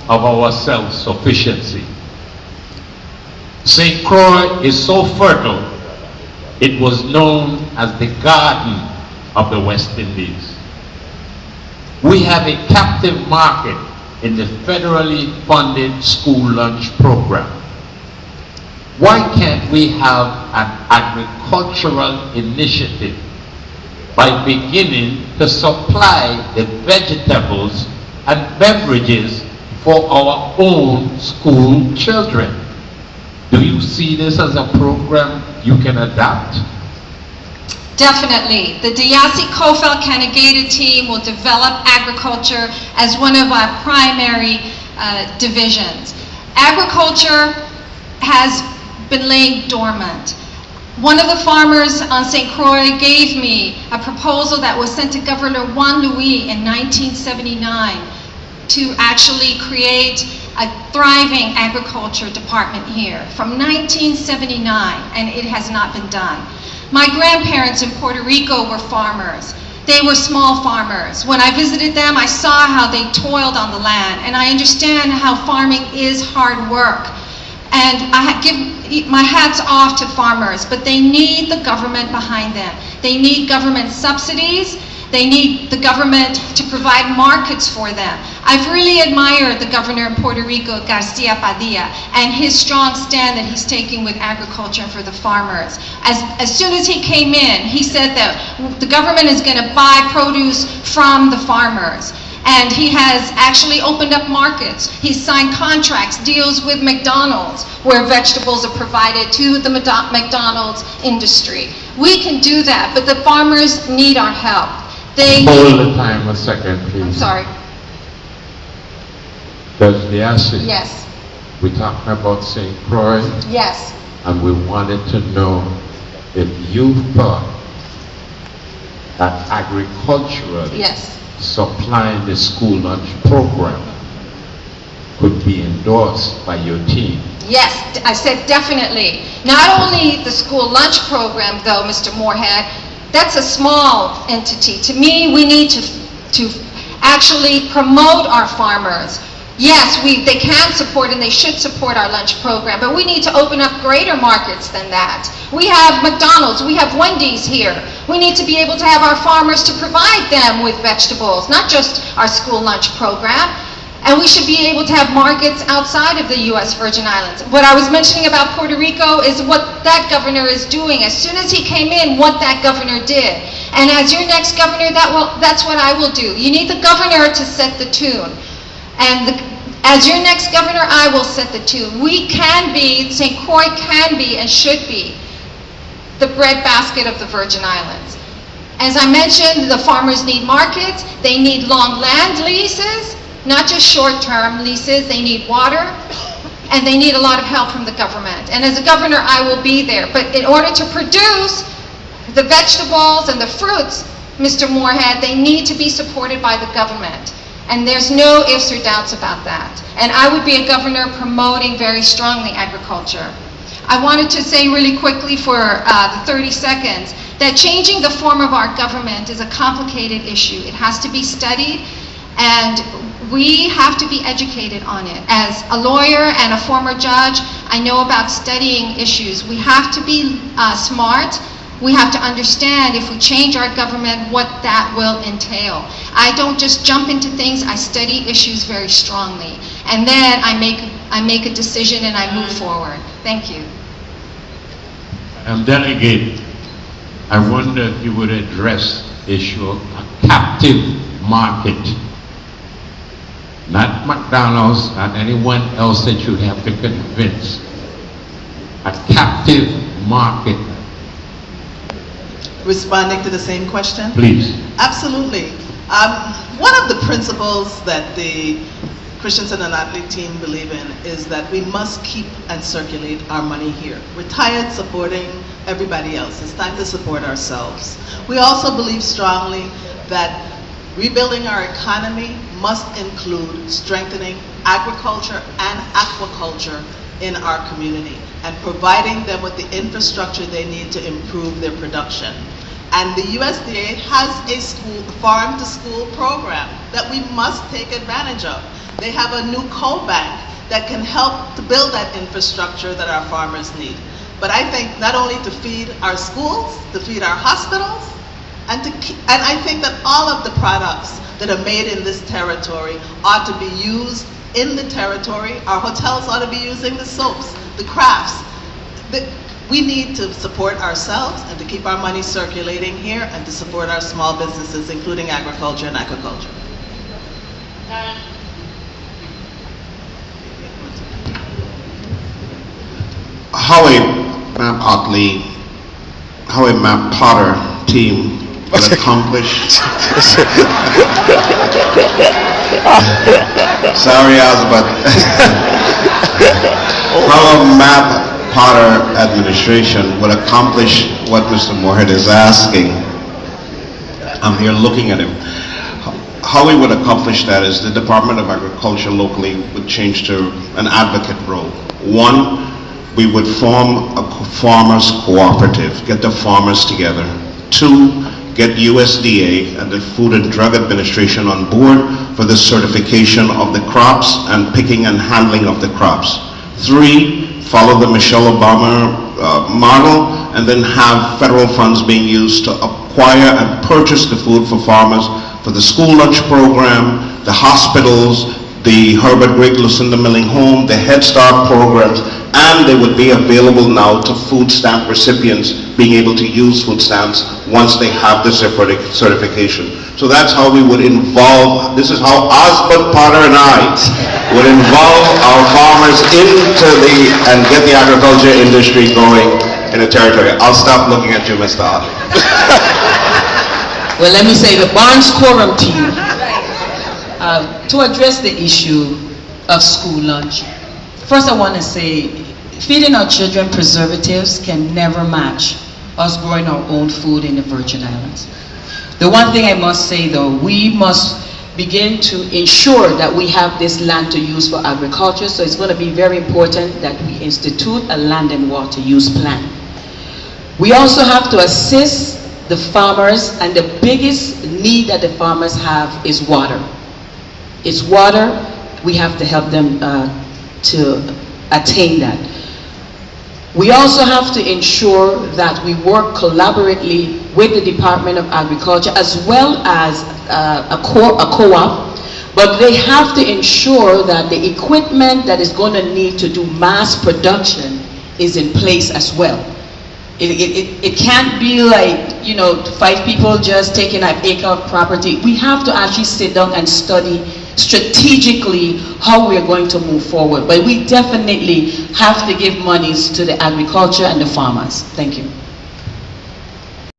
of our self-sufficiency. St. Croix is so fertile, it was known as the Garden of the West Indies. We have a captive market in the federally funded school lunch program. Why can't we have an agricultural initiative by beginning to supply the vegetables and beverages for our own school children? Do you see this as a program you can adapt? Definitely. The Diasi Kofel-Kanagata team will develop agriculture as one of our primary divisions. Agriculture has been laying dormant. One of the farmers on St. Croix gave me a proposal that was sent to Governor Juan Louis in 1979 to actually create a thriving agriculture department here from 1979, and it has not been done. My grandparents in Puerto Rico were farmers. They were small farmers. When I visited them, I saw how they toiled on the land, and I understand how farming is hard work. And I give my hats off to farmers, but they need the government behind them. They need government subsidies. They need the government to provide markets for them. I've really admired the governor of Puerto Rico, Garcia Padilla, and his strong stand that he's taking with agriculture for the farmers. As soon as he came in, he said that the government is going to buy produce from the farmers. And he has actually opened up markets. He's signed contracts, deals with McDonald's, where vegetables are provided to the McDonald's industry. We can do that, but the farmers need our help. Hold the time a second, please. I'm sorry. Judge Diasi. Yes. We're talking about St. Croix. Yes. And we wanted to know if you thought that agriculturally yes. supplying the school lunch program could be endorsed by your team. Yes, I said definitely. Not only the school lunch program, though, Mr. Moorhead, that's a small entity. To me, we need to actually promote our farmers. Yes, they can support and they should support our lunch program, but we need to open up greater markets than that. We have McDonald's, we have Wendy's here. We need to be able to have our farmers to provide them with vegetables, not just our school lunch program. And we should be able to have markets outside of the U.S. Virgin Islands. What I was mentioning about Puerto Rico is what that governor is doing. As soon as he came in, what that governor did. And as your next governor, that's what I will do. You need the governor to set the tune. And as your next governor, I will set the tune. We can be, St. Croix can be and should be the breadbasket of the Virgin Islands. As I mentioned, the farmers need markets. They need long land leases. Not just short-term leases, they need water, and they need a lot of help from the government. And as a governor, I will be there. But in order to produce the vegetables and the fruits, Mr. Moorhead, they need to be supported by the government. And there's no ifs or doubts about that. And I would be a governor promoting very strongly agriculture. I wanted to say really quickly for the 30 seconds that changing the form of our government is a complicated issue. It has to be studied, and we have to be educated on it. As a lawyer and a former judge, I know about studying issues. We have to be smart. We have to understand if we change our government, what that will entail. I don't just jump into things, I study issues very strongly. And then I make a decision and I move forward. Thank you. Delegate, I wonder if you would address the issue of a captive market. Not McDonald's, not anyone else that you have to convince. A captive market. Responding to the same question? Please. Absolutely. One of the principles that the Christensen and Athlete team believe in is that we must keep and circulate our money here. We're tired supporting everybody else. It's time to support ourselves. We also believe strongly that Rebuilding our economy must include strengthening agriculture and aquaculture in our community and providing them with the infrastructure they need to improve their production. And the USDA has a farm-to-school program that we must take advantage of. They have a new co-bank that can help to build that infrastructure that our farmers need. But I think not only to feed our schools, to feed our hospitals, and I think that all of the products that are made in this territory ought to be used in the territory. Our hotels ought to be using the soaps, the crafts. We need to support ourselves and to keep our money circulating here and to support our small businesses, including agriculture and aquaculture. How a Ma'am Otley, how a Ma'am Potter team will accomplish. Sorry, but how a Ma'am Potter administration will accomplish what Mr. Moorhead is asking. I'm here looking at him. How we would accomplish that is the Department of Agriculture locally would change to an advocate role. One, we would form a farmers cooperative, get the farmers together. Two, get USDA and the Food and Drug Administration on board for the certification of the crops and picking and handling of the crops. Three, follow the Michelle Obama model and then have federal funds being used to acquire and purchase the food for farmers for the school lunch program, the hospitals, the Herbert Great Lucinda Milling Home, the Head Start programs, and they would be available now to food stamp recipients being able to use food stamps once they have the certification. So that's how we would involve, this is how Osborne Potter and I would involve our farmers and get the agriculture industry going in the territory. I'll stop looking at you, Mr. Otley. Well, let me say the Barnes Quorum team, to address the issue of school lunch. First, I want to say, feeding our children preservatives can never match us growing our own food in the Virgin Islands. The one thing I must say though, we must begin to ensure that we have this land to use for agriculture, so it's going to be very important that we institute a land and water use plan. We also have to assist the farmers, and the biggest need that the farmers have is water. It's water. We have to help them to attain that. We also have to ensure that we work collaboratively with the Department of Agriculture as well as a co-op, but they have to ensure that the equipment that is going to need to do mass production is in place as well. It can't be like, you know, 5 people just taking an acre of property. We have to actually sit down and study strategically how we are going to move forward. But we definitely have to give monies to the agriculture and the farmers. Thank you.